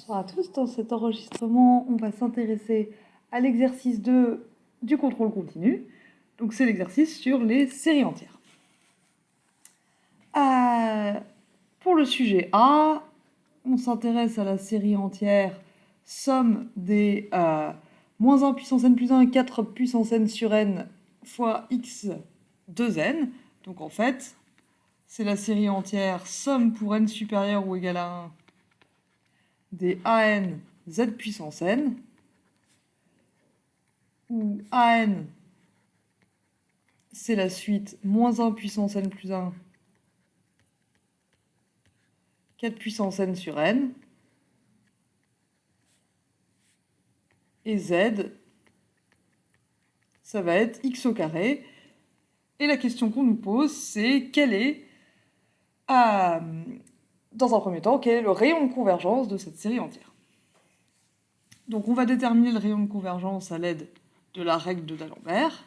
Bonsoir à tous, dans cet enregistrement, on va s'intéresser à l'exercice 2 du contrôle continu. Donc c'est l'exercice sur les séries entières. Pour le sujet A, on s'intéresse à la série entière somme des moins 1 puissance n plus 1, 4 puissance n sur n fois x 2n. Donc en fait, c'est la série entière somme pour n supérieur ou égal à 1 des an z puissance n, où an, c'est la suite moins 1 puissance n plus 1, 4 puissance n sur n, et z, ça va être x au carré. Et la question qu'on nous pose, c'est quel est, dans un premier temps, quel est le rayon de convergence de cette série entière. Donc on va déterminer le rayon de convergence à l'aide de la règle de D'Alembert.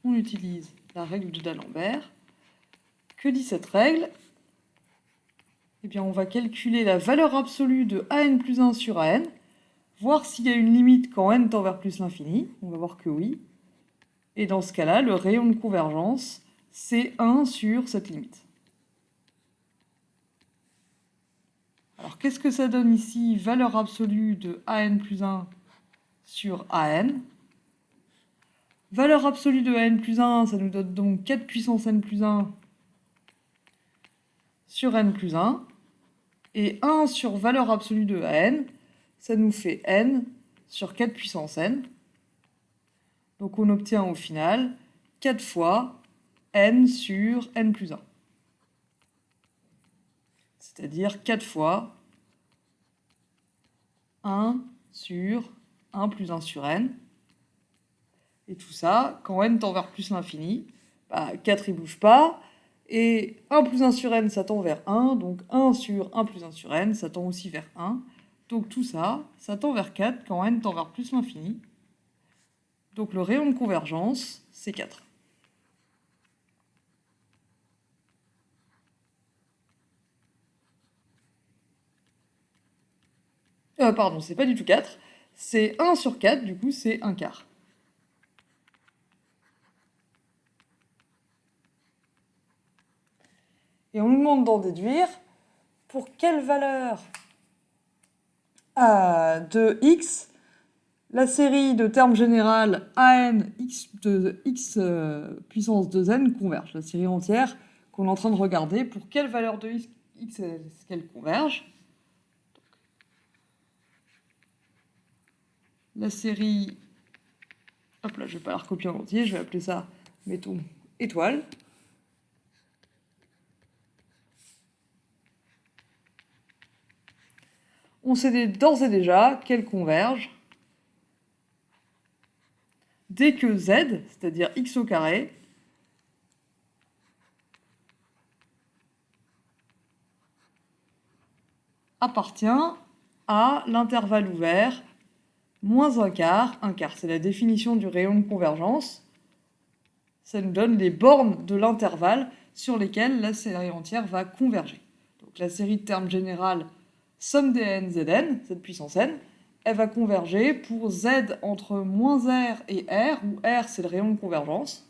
On utilise la règle de D'Alembert. Que dit cette règle ? Eh bien, on va calculer la valeur absolue de an plus 1 sur an, voir s'il y a une limite quand n tend vers plus l'infini. On va voir que oui. Et dans ce cas-là, le rayon de convergence, c'est 1 sur cette limite. Alors, qu'est-ce que ça donne ici ? Valeur absolue de an plus 1 sur an. Valeur absolue de an plus 1, ça nous donne donc 4 puissance n plus 1 sur n plus 1. Et 1 sur valeur absolue de an, ça nous fait n sur 4 puissance n. Donc on obtient au final 4 fois n sur n plus 1. C'est-à-dire 4 fois 1 sur 1 plus 1 sur n. Et tout ça, quand n tend vers plus l'infini, 4 il bouge pas. Et 1 plus 1 sur n, ça tend vers 1. Donc 1 sur 1 plus 1 sur n, ça tend aussi vers 1. Donc tout ça, ça tend vers 4 quand n tend vers plus l'infini. Donc le rayon de convergence, c'est 4. Pardon, c'est pas du tout 4. C'est 1 sur 4, du coup c'est 1 quart. Et on nous demande d'en déduire pour quelle valeur de x la série de termes générales an x puissance 2n converge. La série entière qu'on est en train de regarder, pour quelle valeur de x est-ce qu'elle converge. La série, hop là, je vais pas la recopier en entier, je vais appeler ça, mettons, étoile. On sait d'ores et déjà qu'elle converge dès que z, c'est-à-dire x au carré, appartient à l'intervalle ouvert moins 1 quart. 1 quart, c'est la définition du rayon de convergence. Ça nous donne les bornes de l'intervalle sur lesquelles la série entière va converger. Donc la série de termes générales somme des n zn, z puissance n, elle va converger pour z entre moins r et r, où r c'est le rayon de convergence.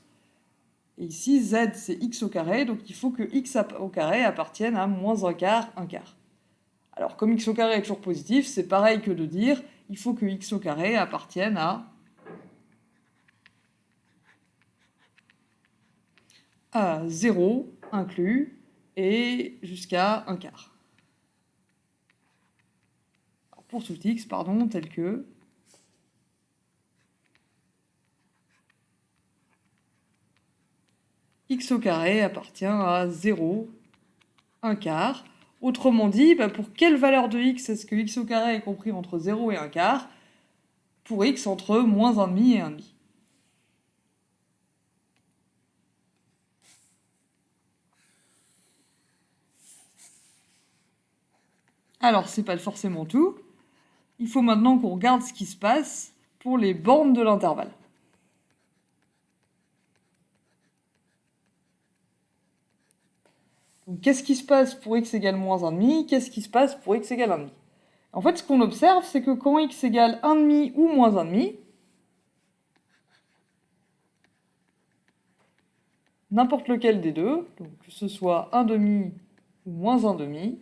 Et ici, z c'est x au carré, donc il faut que x au carré appartienne à moins 1 quart, 1 quart. Alors comme x au carré est toujours positif, c'est pareil que de dire il faut que x au carré appartienne à 0 inclus et jusqu'à 1 quart. Pour tout x, tel que x au carré appartient à 0, 1 quart. Autrement dit, pour quelle valeur de x est-ce que x au carré est compris entre 0 et 1 quart ? Pour x entre moins 1,5 et 1,5. Alors, c'est pas forcément tout. Il faut maintenant qu'on regarde ce qui se passe pour les bornes de l'intervalle. Donc qu'est-ce qui se passe pour x égale moins 1,5? Qu'est-ce qui se passe pour x égale 1,5? En fait, ce qu'on observe, c'est que quand x égale 1,5 ou moins 1,5, n'importe lequel des deux, donc que ce soit 1,5 ou moins 1,5,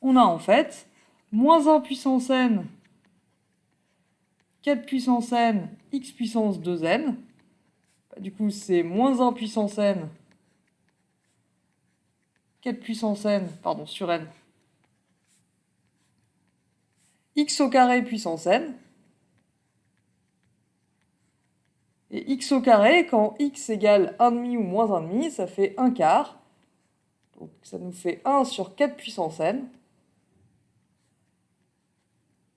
on a en fait moins 1 puissance n, 4 puissance n, x puissance 2n. Du coup, c'est moins 1 puissance n, 4 puissance n, pardon, sur n, x au carré puissance n. Et x au carré, quand x égale 1,5 ou moins 1,5, ça fait 1 quart. Donc ça nous fait 1 sur 4 puissance n.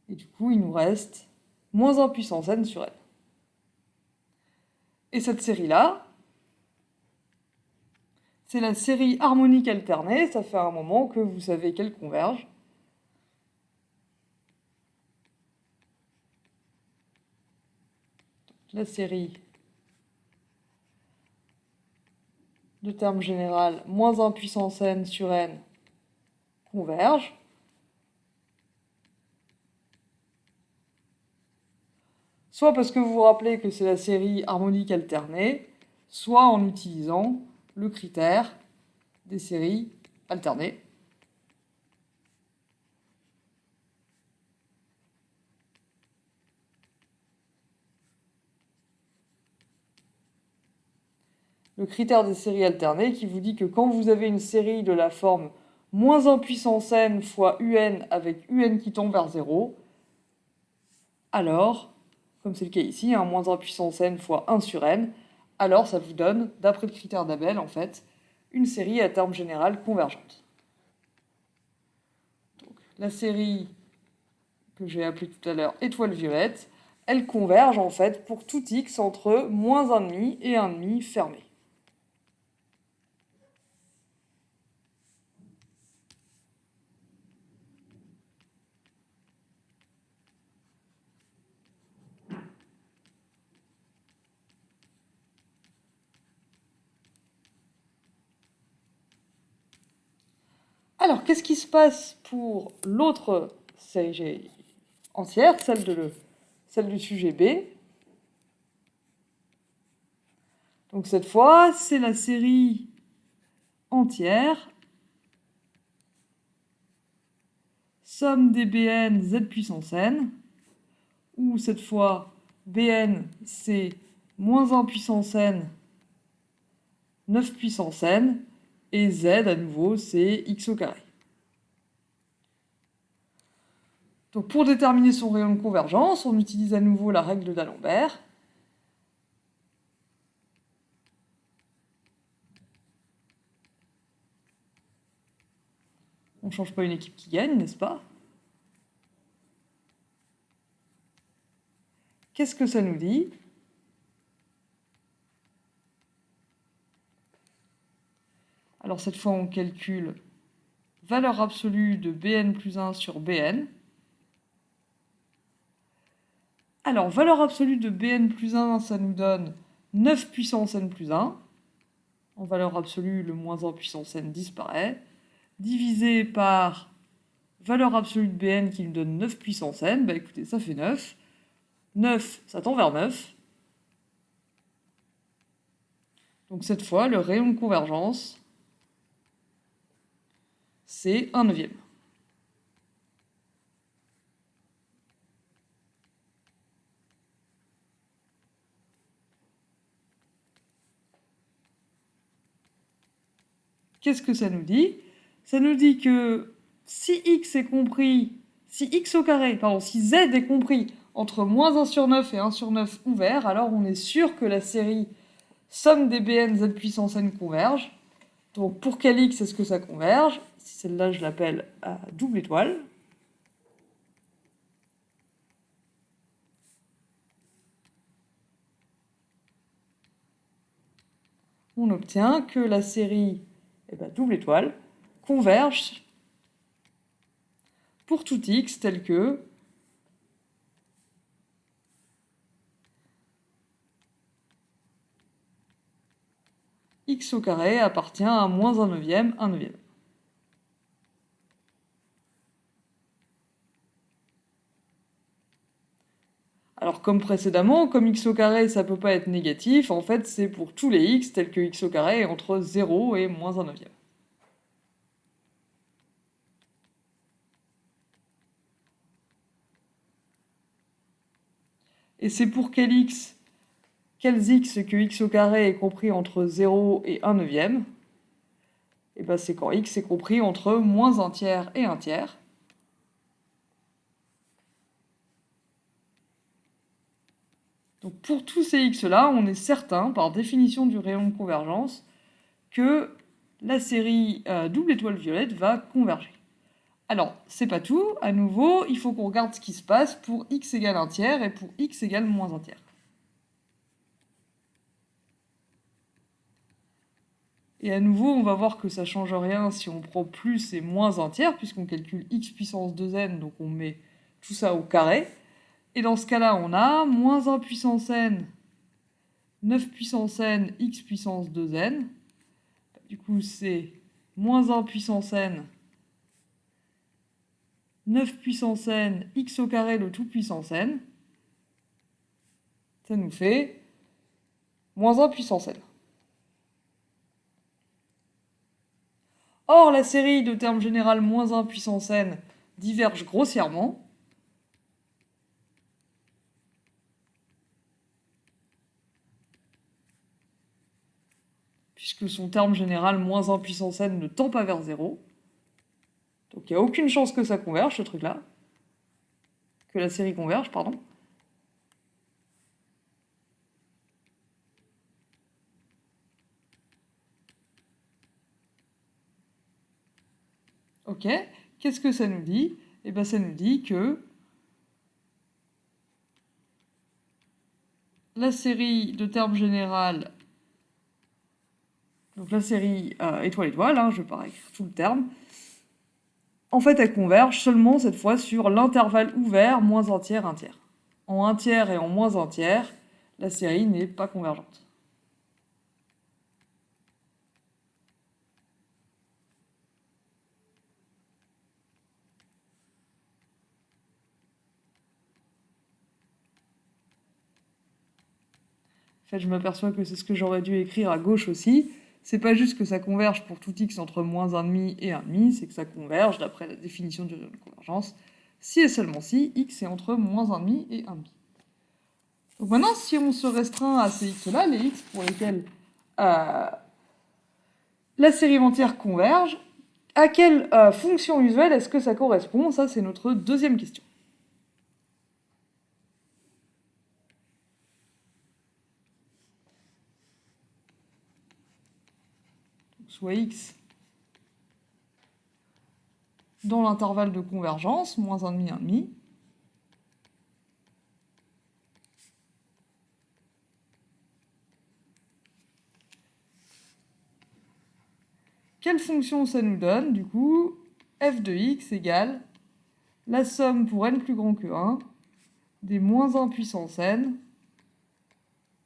Et du coup, il nous reste moins 1 puissance n sur n. Et cette série-là, c'est la série harmonique alternée. Ça fait un moment que vous savez qu'elle converge. La série de terme général moins 1 puissance n sur n converge. Soit parce que vous vous rappelez que c'est la série harmonique alternée, soit en utilisant le critère des séries alternées. Le critère des séries alternées qui vous dit que quand vous avez une série de la forme moins 1 puissance n fois un avec un qui tombe vers 0, alors, comme c'est le cas ici, moins 1 puissance n fois 1 sur n, alors ça vous donne, d'après le critère d'Abel, en fait, une série à terme général convergente. Donc, la série que j'ai appelée tout à l'heure étoile violette, elle converge en fait pour tout x entre moins 1,5 et 1,5 fermé. Alors, qu'est-ce qui se passe pour l'autre série entière, celle du sujet B? Donc cette fois, c'est la série entière, somme des Bn z puissance n, où cette fois, Bn c'est moins 1 puissance n, 9 puissance n, et z à nouveau c'est x au carré. Donc pour déterminer son rayon de convergence, on utilise à nouveau la règle d'Alembert. On ne change pas une équipe qui gagne, n'est-ce pas? Qu'est-ce que ça nous dit? Alors cette fois, on calcule valeur absolue de Bn plus 1 sur Bn. Alors, valeur absolue de Bn plus 1, ça nous donne 9 puissance n plus 1. En valeur absolue, le moins 1 puissance n disparaît. Divisé par valeur absolue de Bn qui nous donne 9 puissance n, bah écoutez, ça fait 9. 9, ça tend vers 9. Donc cette fois, le rayon de convergence, c'est 1/9. Qu'est-ce que ça nous dit? Ça nous dit que si x est compris, si x au carré, pardon, si z est compris entre moins 1 sur 9 et 1 sur 9 ouvert, alors on est sûr que la série somme des Bn z puissance n converge. Donc pour quel x est-ce que ça converge? Si celle-là je l'appelle à double étoile. On obtient que la série double étoile converge pour tout x tel que x au carré appartient à moins 1 neuvième, 1 neuvième. Alors comme précédemment, comme x au carré ça peut pas être négatif, en fait c'est pour tous les x tels que x au carré est entre 0 et moins 1 neuvième. Et c'est pour quels x que x au carré est compris entre 0 et 1 neuvième. Et bien c'est quand x est compris entre moins 1 tiers et 1 tiers. Donc pour tous ces x-là, on est certain, par définition du rayon de convergence, que la série double étoile violette va converger. Alors, c'est pas tout, à nouveau, il faut qu'on regarde ce qui se passe pour x égale 1 tiers et pour x égale moins 1 tiers. Et à nouveau, on va voir que ça change rien si on prend plus et moins 1 tiers, puisqu'on calcule x puissance 2n, donc on met tout ça au carré. Et dans ce cas-là, on a moins 1 puissance n, 9 puissance n, x puissance 2n. Du coup, c'est moins 1 puissance n, 9 puissance n, x au carré, le tout puissance n. Ça nous fait moins 1 puissance n. Or, la série de termes général moins 1 puissance n diverge grossièrement. Puisque son terme général moins 1 puissance n ne tend pas vers 0. Donc il n'y a aucune chance que ça converge, ce truc-là. Que la série converge, pardon. Ok, qu'est-ce que ça nous dit? Eh bien ça nous dit que la série de termes général, donc la série étoile-étoile, je vais pas écrire tout le terme, en fait elle converge seulement cette fois sur l'intervalle ouvert moins 1 tiers, 1 tiers. En 1 tiers et en moins 1 tiers, la série n'est pas convergente. En fait, je m'aperçois que c'est ce que j'aurais dû écrire à gauche aussi. C'est pas juste que ça converge pour tout x entre moins 1,5 et 1,5, c'est que ça converge, d'après la définition du rayon de convergence, si et seulement si x est entre moins 1,5 et 1,5. Donc maintenant, si on se restreint à ces x-là, les x pour lesquels la série entière converge, à quelle fonction usuelle est-ce que ça correspond? Ça, c'est notre deuxième question. Soit x dans l'intervalle de convergence, moins 1,5, 1,5. Quelle fonction ça nous donne? Du coup, f de x égale la somme pour n plus grand que 1 des moins 1 puissance n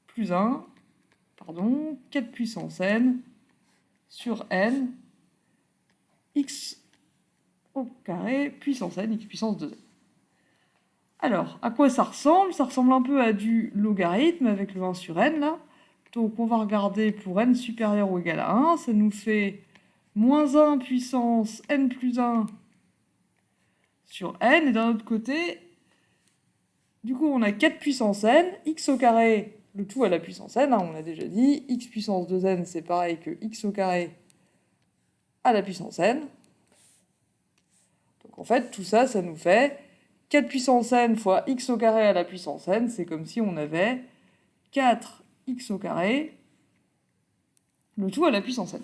plus 1, 4 puissance n sur n x au carré puissance n, x puissance 2n. Alors, à quoi ça ressemble? Ça ressemble un peu à du logarithme avec le 1 sur n, là. Donc, on va regarder pour n supérieur ou égal à 1. Ça nous fait moins 1 puissance n plus 1 sur n. Et d'un autre côté, du coup, on a 4 puissance n, x au carré, le tout à la puissance n, on a déjà dit. X puissance 2n, c'est pareil que x au carré à la puissance n. Donc en fait, tout ça, ça nous fait 4 puissance n fois x au carré à la puissance n. C'est comme si on avait 4x au carré, le tout à la puissance n.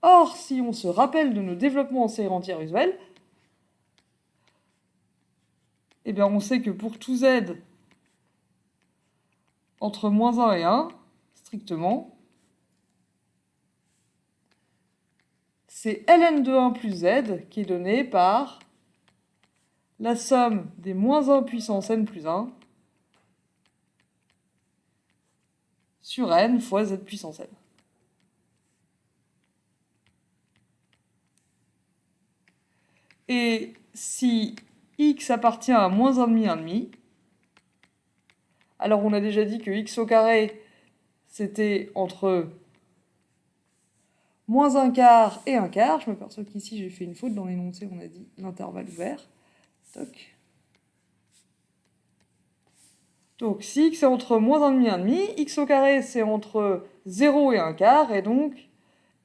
Or, si on se rappelle de nos développements en série entière usuelle, eh bien on sait que pour tout z entre moins 1 et 1, strictement, c'est ln de 1 plus z qui est donné par la somme des moins 1 puissance n plus 1 sur n fois z puissance n. Et si x appartient à moins 1,5, 1,5, alors on a déjà dit que x au carré, c'était entre moins 1/4 et 1/4. Je m'aperçois qu'ici j'ai fait une faute dans l'énoncé, on a dit l'intervalle ouvert. Toc. Donc si x est entre moins 1,5, 1,5, x au carré c'est entre 0 et 1/4, et donc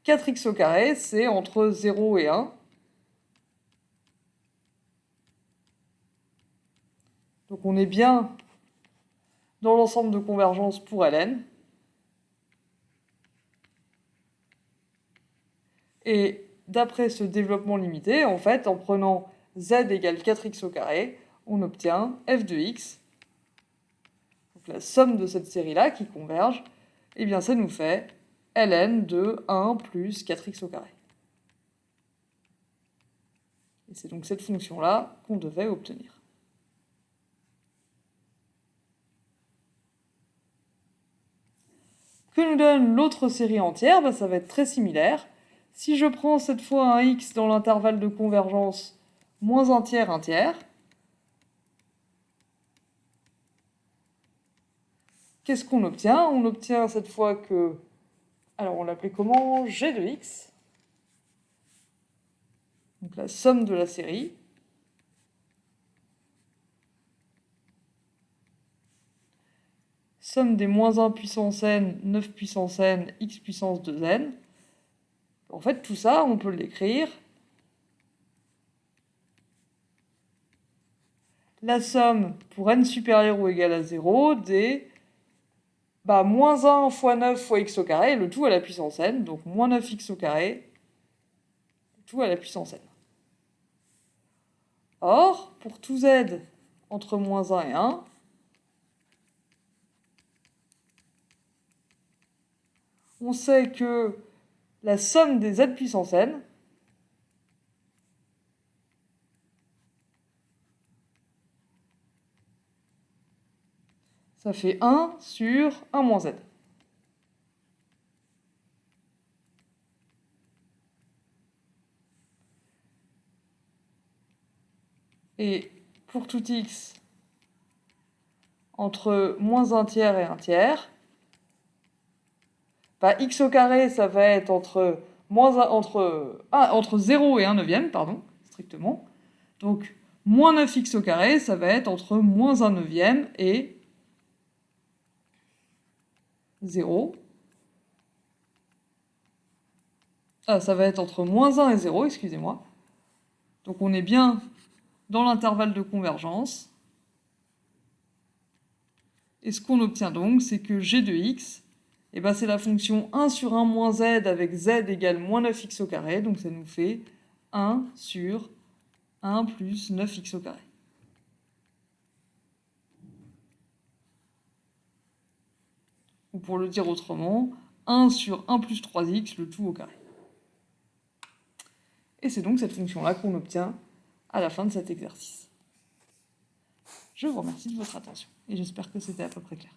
4x au carré c'est entre 0 et 1. Donc on est bien dans l'ensemble de convergence pour Ln. Et d'après ce développement limité, en fait, en prenant z égale 4x au carré, on obtient f de x. Donc la somme de cette série-là qui converge, eh bien ça nous fait ln de 1 plus 4x au carré. Et c'est donc cette fonction-là qu'on devait obtenir. Que nous donne l'autre série entière, ben ça va être très similaire. Si je prends cette fois un x dans l'intervalle de convergence moins 1 tiers, 1 tiers, qu'est-ce qu'on obtient? On obtient cette fois que... Alors on l'appelait comment? G de x. Donc la somme de la série. Somme des moins 1 puissance n, 9 puissance n, x puissance 2n. En fait, tout ça, on peut l'écrire. La somme pour n supérieur ou égal à 0 des moins 1 fois 9 fois x au carré, le tout à la puissance n, donc moins 9x au carré, le tout à la puissance n. Or, pour tout z entre moins 1 et 1, on sait que la somme des z puissance n, ça fait 1 sur 1 moins z. Et pour tout x entre moins 1 tiers et 1 tiers, x au carré, ça va être entre 0 et 1 neuvième, pardon, strictement. Donc, moins 9x au carré, ça va être entre moins 1 neuvième et 0. Ah, ça va être entre moins 1 et 0, excusez-moi. Donc on est bien dans l'intervalle de convergence. Et ce qu'on obtient donc, c'est que g de x, c'est la fonction 1 sur 1 moins z avec z égale moins 9x au carré. Donc ça nous fait 1 sur 1 plus 9x au carré. Ou pour le dire autrement, 1 sur 1 plus 3x, le tout au carré. Et c'est donc cette fonction-là qu'on obtient à la fin de cet exercice. Je vous remercie de votre attention et j'espère que c'était à peu près clair.